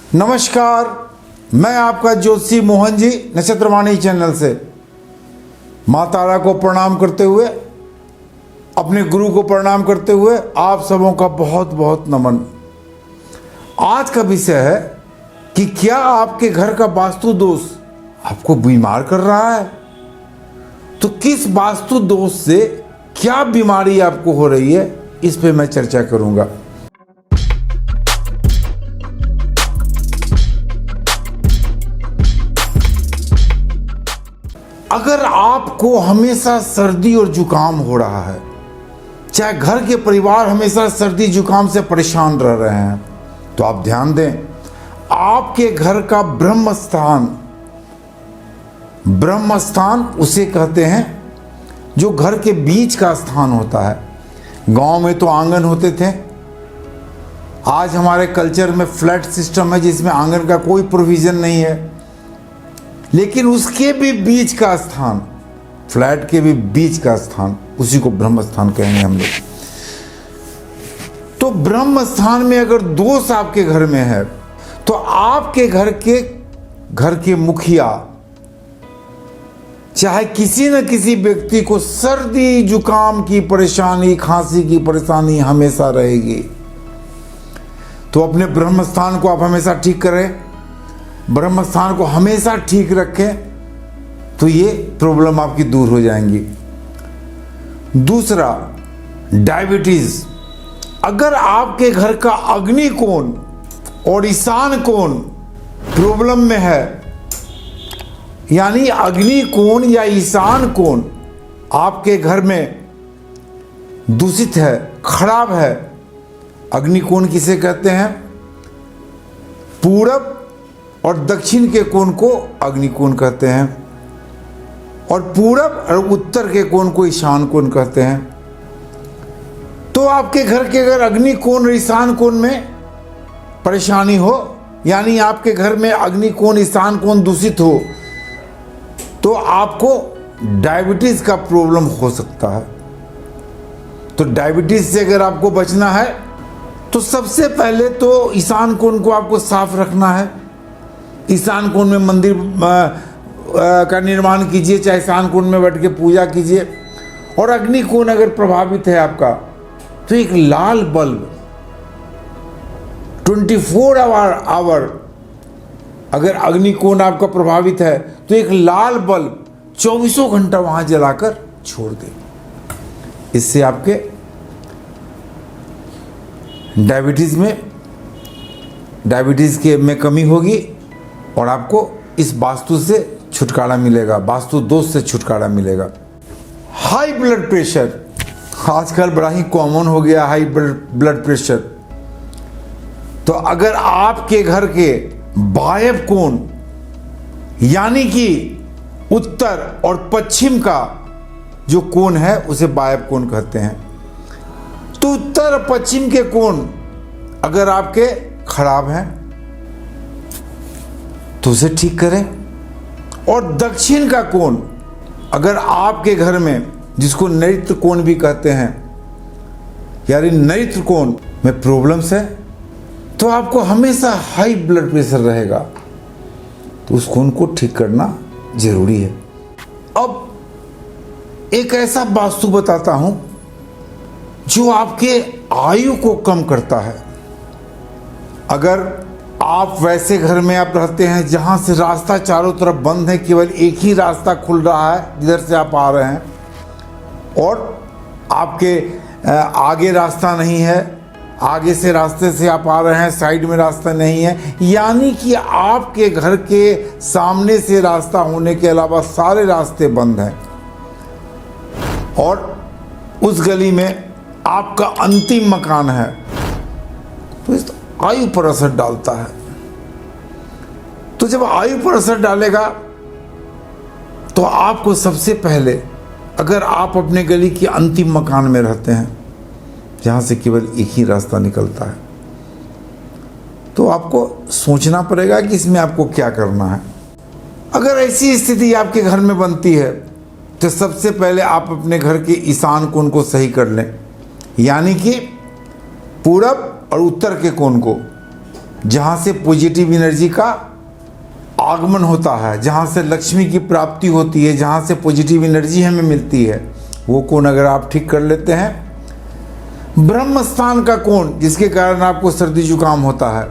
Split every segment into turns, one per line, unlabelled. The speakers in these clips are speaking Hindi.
नमस्कार, मैं आपका ज्योतिषी मोहन जी नक्षत्रवाणी चैनल से माँ तारा को प्रणाम करते हुए, अपने गुरु को प्रणाम करते हुए आप सबों का बहुत बहुत नमन। आज का विषय है कि क्या आपके घर का वास्तु दोष आपको बीमार कर रहा है, तो किस वास्तु दोष से क्या बीमारी आपको हो रही है, इस पे मैं चर्चा करूंगा। अगर आपको हमेशा सर्दी और जुकाम हो रहा है, चाहे घर के परिवार हमेशा सर्दी जुकाम से परेशान रह रहे हैं, तो आप ध्यान दें, आपके घर का ब्रह्म स्थान उसे कहते हैं जो घर के बीच का स्थान होता है। गांव में तो आंगन होते थे, आज हमारे कल्चर में फ्लैट सिस्टम है जिसमें आंगन का कोई प्रोविजन नहीं है, लेकिन उसके भी बीच का स्थान, फ्लैट के भी बीच का स्थान, उसी को ब्रह्म स्थान कहेंगे हम लोग। तो ब्रह्म स्थान में अगर दोष आपके घर में है, तो आपके घर के मुखिया चाहे किसी न किसी व्यक्ति को सर्दी जुकाम की परेशानी, खांसी की परेशानी हमेशा रहेगी। तो अपने ब्रह्म स्थान को आप हमेशा ठीक करें, ब्रह्म स्थान को हमेशा ठीक रखें, तो ये प्रॉब्लम आपकी दूर हो जाएंगी। दूसरा, डायबिटीज। अगर आपके घर का अग्नि कोण और ईशान कोण प्रॉब्लम में है, यानी अग्नि कोण या ईशान कोण आपके घर में दूषित है, खराब है। अग्नि कोण किसे कहते हैं? पूरब और दक्षिण के कोण को अग्निकोण कहते हैं, और पूरब और उत्तर के कोण को ईशान कोण कहते हैं। तो आपके घर के अगर अग्निकोण और ईशान कोण में परेशानी हो, यानी आपके घर में अग्निकोण ईशान कोण दूषित हो, तो आपको डायबिटीज का प्रॉब्लम हो सकता है। तो डायबिटीज से अगर आपको बचना है, तो सबसे पहले तो ईशान कोण को आपको साफ रखना है। ईशान कोण में मंदिर का निर्माण कीजिए, चाहे ईशान कोण में बैठ के पूजा कीजिए। और अग्नि कोण अगर प्रभावित है आपका, तो एक लाल बल्ब 24 आवर, अगर अग्नि कोण आपका प्रभावित है, तो एक लाल बल्ब 24 घंटा वहां जलाकर छोड़ दें। इससे आपके डायबिटीज में कमी होगी और आपको इस वास्तु से छुटकारा मिलेगा, वास्तु दोष से छुटकारा मिलेगा। हाई ब्लड प्रेशर आजकल बड़ा ही कॉमन हो गया, हाई ब्लड प्रेशर। तो अगर आपके घर के वायव्य कोण, यानी कि उत्तर और पश्चिम का जो कोण है, उसे वायव्य कोण कहते हैं। तो उत्तर और पश्चिम के कोण अगर आपके खराब हैं, तो उसे ठीक करें। और दक्षिण का कोण अगर आपके घर में, जिसको नैऋत्य कोण भी कहते हैं, यानी नैऋत्य कोण में प्रॉब्लम्स है, तो आपको हमेशा हाई ब्लड प्रेशर रहेगा। तो उस कोण को ठीक करना जरूरी है। अब एक ऐसा वास्तु बताता हूं जो आपके आयु को कम करता है। अगर आप वैसे घर में आप रहते हैं जहां से रास्ता चारों तरफ बंद है, केवल एक ही रास्ता खुल रहा है जिधर से आप आ रहे हैं, और आपके आगे रास्ता नहीं है, आगे से रास्ते से आप आ रहे हैं, साइड में रास्ता नहीं है, यानी कि आपके घर के सामने से रास्ता होने के अलावा सारे रास्ते बंद हैं, और उस गली में आपका अंतिम मकान है, तो इस आयु पर असर डालता है। तो जब आयु पर असर डालेगा, तो आपको सबसे पहले, अगर आप अपने गली के अंतिम मकान में रहते हैं जहां से केवल एक ही रास्ता निकलता है, तो आपको सोचना पड़ेगा कि इसमें आपको क्या करना है। अगर ऐसी स्थिति आपके घर में बनती है, तो सबसे पहले आप अपने घर के ईशान कोण को सही कर लें, यानी कि पूरब और उत्तर के कोण को। जहाँ से पॉजिटिव एनर्जी का आगमन होता है, जहाँ से लक्ष्मी की प्राप्ति होती है, जहाँ से पॉजिटिव एनर्जी हमें मिलती है, वो कोण अगर आप ठीक कर लेते हैं। ब्रह्म स्थान का कोण जिसके कारण आपको सर्दी जुकाम होता है,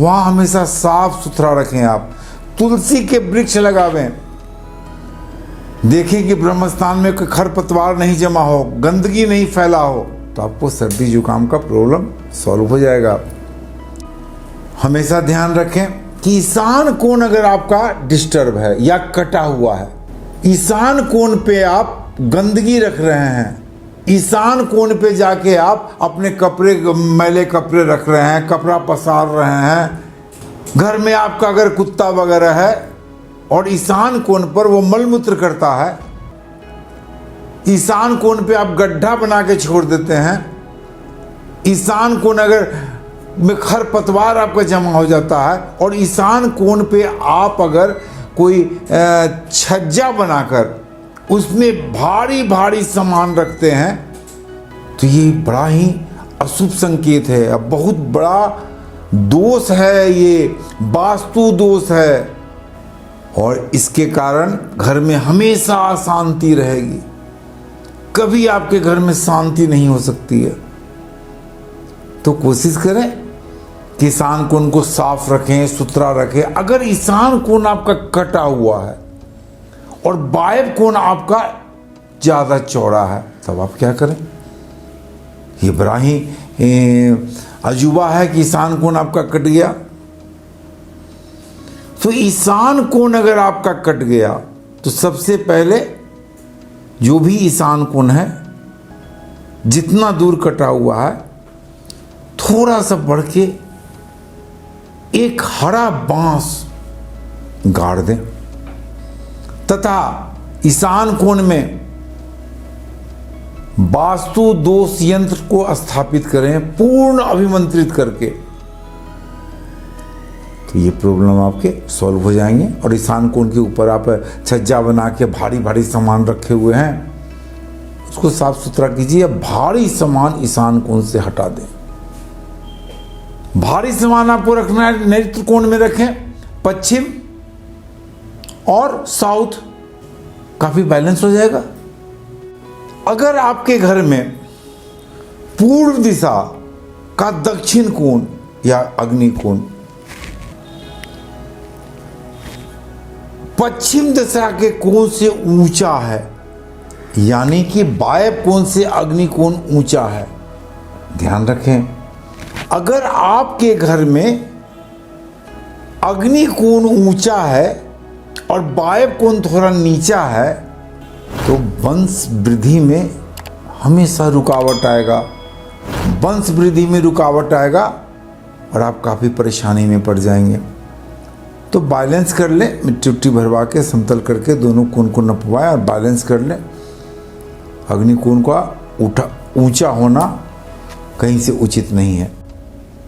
वहाँ हमेशा साफ सुथरा रखें। आप तुलसी के वृक्ष लगावें, देखें कि ब्रह्म स्थान में कोई खरपतवार नहीं जमा हो, गंदगी नहीं फैला हो, तो आपको सर्दी जुकाम का प्रॉब्लम सॉल्व हो जाएगा। हमेशा ध्यान रखें कि ईशान कोण अगर आपका डिस्टर्ब है या कटा हुआ है, ईशान कोण पे आप गंदगी रख रहे हैं, ईशान कोण पे जाके आप अपने कपड़े मैले कपड़े रख रहे हैं, कपड़ा पसार रहे हैं, घर में आपका अगर कुत्ता वगैरह है और ईशान कोण पर वो मलमूत्र करता है, ईशान कोण पे आप गड्ढा बना के छोड़ देते हैं, ईशान कोण अगर में खरपतवार आपका जमा हो जाता है, और ईशान कोण पे आप अगर कोई छज्जा बनाकर उसमें भारी भारी सामान रखते हैं, तो ये बड़ा ही अशुभ संकेत है। अब बहुत बड़ा दोष है, ये वास्तु दोष है, और इसके कारण घर में हमेशा अशांति रहेगी, कभी आपके घर में शांति नहीं हो सकती है। तो कोशिश करें कि ईशान कोण को साफ रखें, सुथरा रखें। अगर ईशान कोण आपका कटा हुआ है और वायव्य कोण आपका ज़्यादा चौड़ा है, तब आप क्या करें? ये बड़ा ही अजूबा है कि ईशान कोण आपका कट गया। तो ईशान कोण अगर आपका कट गया तो सबसे पहले जो भी ईशान कोण है, जितना दूर कटा हुआ है, थोड़ा सा बढ़ के एक हरा बांस गाड़ दें, तथा ईशान कोण में वास्तु दोष यंत्र को स्थापित करें, पूर्ण अभिमंत्रित करके। तो ये प्रॉब्लम आपके सॉल्व हो जाएंगे। और ईशान कोण के ऊपर आप छज्जा बना के भारी भारी सामान रखे हुए हैं, उसको साफ सुथरा कीजिए। भारी सामान ईशान कोण से हटा दें। भारी सामान आपको रखना है नैऋत्य कोण में रखें, पश्चिम और साउथ, काफी बैलेंस हो जाएगा। अगर आपके घर में पूर्व दिशा का दक्षिण कोण या अग्नि कोण पश्चिम दिशा के कोण से ऊंचा है, यानी कि वायव्य कोण से अग्नि कोण ऊंचा है, ध्यान रखें। अगर आपके घर में अग्नि कोण ऊंचा है और वायव्य कोण थोड़ा नीचा है, तो वंश वृद्धि में हमेशा रुकावट आएगा, वंश वृद्धि में रुकावट आएगा और आप काफ़ी परेशानी में पड़ जाएंगे। तो बैलेंस कर लें, मिट्टी उट्टी भरवा के समतल करके दोनों कोण को नपवाएं और बैलेंस कर लें। अग्नि कोण का ऊंचा होना कहीं से उचित नहीं है।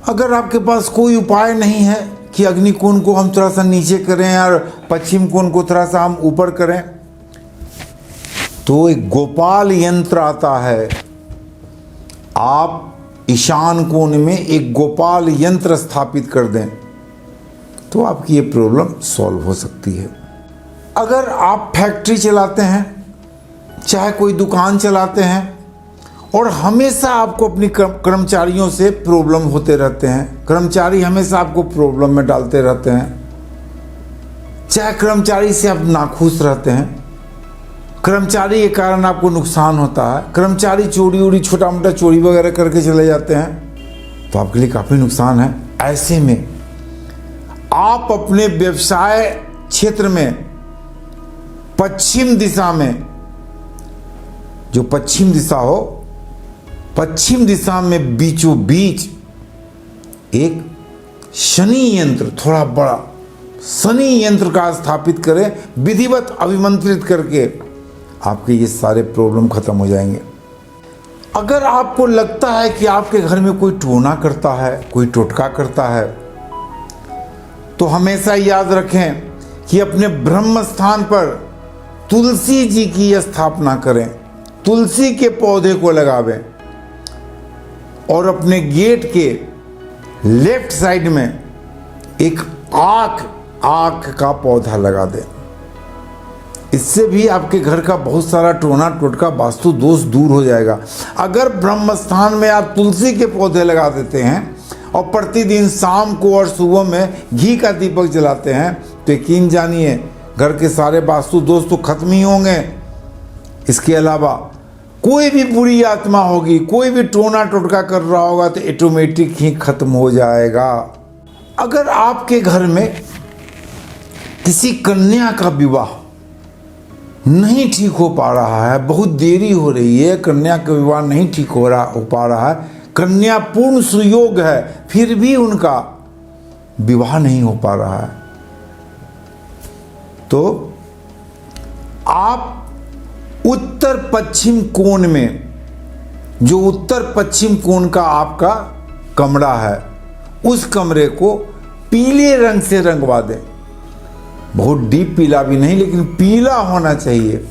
अगर आपके पास कोई उपाय नहीं है कि अग्नि कोण को हम थोड़ा सा नीचे करें और पश्चिम कोण को थोड़ा सा हम ऊपर करें, तो एक गोपाल यंत्र आता है। आप ईशान कोण में एक गोपाल यंत्र स्थापित कर दें तो आपकी ये प्रॉब्लम सॉल्व हो सकती है। अगर आप फैक्ट्री चलाते हैं, चाहे कोई दुकान चलाते हैं, और हमेशा आपको अपनी कर्मचारियों से प्रॉब्लम होते रहते हैं, कर्मचारी हमेशा आपको प्रॉब्लम में डालते रहते हैं, चाहे कर्मचारी से आप नाखुश रहते हैं, कर्मचारी के कारण आपको नुकसान होता है, कर्मचारी चोरी उड़ी छोटा मोटा चोरी वगैरह करके चले जाते हैं, तो आपके लिए काफ़ी नुकसान है। ऐसे में आप अपने व्यवसाय क्षेत्र में पश्चिम दिशा में, जो पश्चिम दिशा हो, पश्चिम दिशा में बीचों बीच एक शनि यंत्र, थोड़ा बड़ा शनि यंत्र का स्थापित करें, विधिवत अभिमंत्रित करके आपके ये सारे प्रॉब्लम खत्म हो जाएंगे। अगर आपको लगता है कि आपके घर में कोई टोना करता है, कोई टोटका करता है, तो हमेशा याद रखें कि अपने ब्रह्म स्थान पर तुलसी जी की स्थापना करें, तुलसी के पौधे को लगावें और अपने गेट के लेफ्ट साइड में एक आक का पौधा लगा दें। इससे भी आपके घर का बहुत सारा टोना टोटका वास्तु दोष दूर हो जाएगा। अगर ब्रह्म स्थान में आप तुलसी के पौधे लगा देते हैं और प्रतिदिन शाम को और सुबह में घी का दीपक जलाते हैं तो यकीन जानिए घर के सारे वास्तु दोष तो खत्म ही होंगे। इसके अलावा कोई भी बुरी आत्मा होगी, कोई भी टोना टोटका कर रहा होगा तो ऑटोमेटिक ही खत्म हो जाएगा। अगर आपके घर में किसी कन्या का विवाह नहीं ठीक हो पा रहा है, बहुत देरी हो रही है, कन्या का विवाह नहीं ठीक हो पा रहा है, कन्या पूर्ण सुयोग है फिर भी उनका विवाह नहीं हो पा रहा है, तो आप उत्तर पश्चिम कोण में, जो उत्तर पश्चिम कोण का आपका कमरा है, उस कमरे को पीले रंग से रंगवा दें। बहुत डीप पीला भी नहीं, लेकिन पीला होना चाहिए।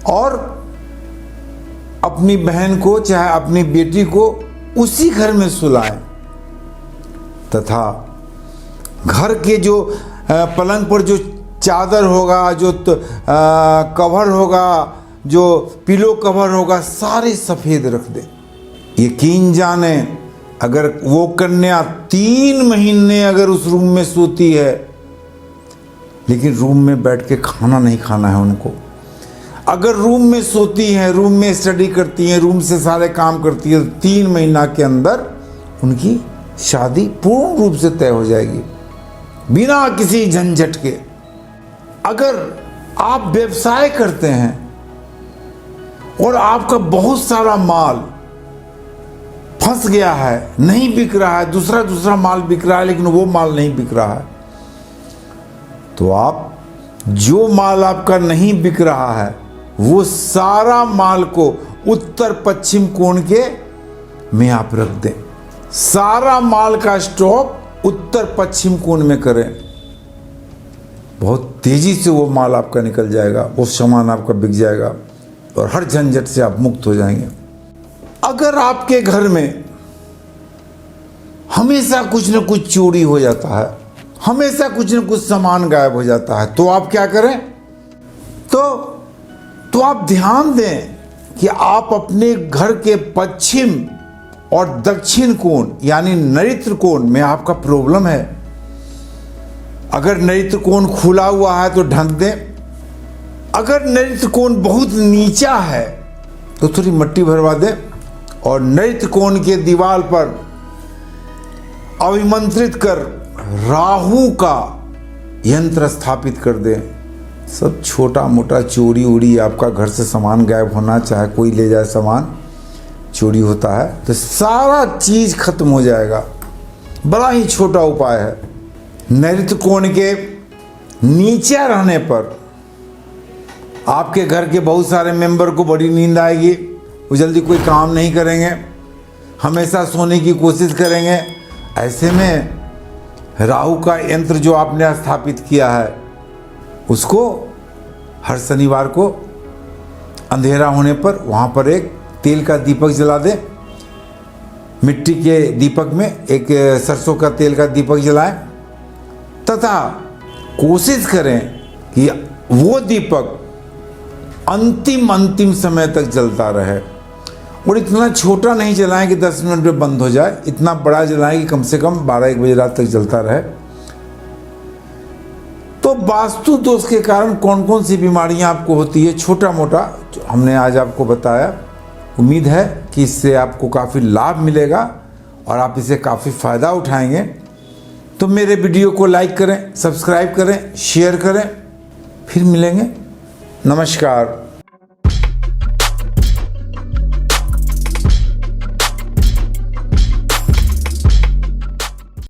और अपनी बहन को चाहे अपनी बेटी को उसी घर में सुलाएं तथा घर के जो पलंग पर जो चादर होगा, जो कवर होगा, जो पिलो कवर होगा, सारे सफ़ेद रख दें। यकीन जाने अगर वो कन्या 3 महीने अगर उस रूम में सोती है, लेकिन रूम में बैठ के खाना नहीं खाना है उनको, अगर रूम में सोती हैं, रूम में स्टडी करती हैं, रूम से सारे काम करती है, तो 3 महीना के अंदर उनकी शादी पूर्ण रूप से तय हो जाएगी बिना किसी झंझट के। अगर आप व्यवसाय करते हैं और आपका बहुत सारा माल फंस गया है, नहीं बिक रहा है, दूसरा माल बिक रहा है लेकिन वो माल नहीं बिक रहा है, तो आप जो माल आपका नहीं बिक रहा है वो सारा माल को उत्तर पश्चिम कोण के में आप रख दें। सारा माल का स्टॉक उत्तर पश्चिम कोण में करें। बहुत तेजी से वो माल आपका निकल जाएगा, वो सामान आपका बिक जाएगा और हर झंझट से आप मुक्त हो जाएंगे। अगर आपके घर में हमेशा कुछ न कुछ चोरी हो जाता है, हमेशा कुछ न कुछ सामान गायब हो जाता है, तो आप क्या करें? तो आप ध्यान दें कि आप अपने घर के पश्चिम और दक्षिण कोण यानी नैऋत्य कोण में आपका प्रॉब्लम है। अगर नैऋत्य कोण खुला हुआ है तो ढक दें। अगर नैऋत्य कोण बहुत नीचा है तो थोड़ी मिट्टी भरवा दें और नैऋत्य कोण के दीवार पर अभिमंत्रित कर राहु का यंत्र स्थापित कर दें। सब छोटा मोटा चोरी उड़ी आपका घर से सामान गायब होना, चाहे कोई ले जाए सामान चोरी होता है, तो सारा चीज खत्म हो जाएगा। बड़ा ही छोटा उपाय है। नैऋत्य कोण के नीचे रहने पर आपके घर के बहुत सारे मेंबर को बड़ी नींद आएगी, वो जल्दी कोई काम नहीं करेंगे, हमेशा सोने की कोशिश करेंगे। ऐसे में राहु का यंत्र जो आपने स्थापित किया है उसको हर शनिवार को अंधेरा होने पर वहाँ पर एक तेल का दीपक जला दें। मिट्टी के दीपक में एक सरसों का तेल का दीपक जलाएं तथा कोशिश करें कि वो दीपक अंतिम समय तक जलता रहे। और इतना छोटा नहीं जलाएं कि 10 मिनट में बंद हो जाए, इतना बड़ा जलाएं कि कम से कम 12-1 बजे रात तक जलता रहे। तो वास्तु दोष के कारण कौन कौन सी बीमारियां आपको होती है, छोटा मोटा हमने आज आपको बताया। उम्मीद है कि इससे आपको काफ़ी लाभ मिलेगा और आप इसे काफ़ी फ़ायदा उठाएंगे। तो मेरे वीडियो को लाइक करें, सब्सक्राइब करें, शेयर करें। फिर मिलेंगे। नमस्कार।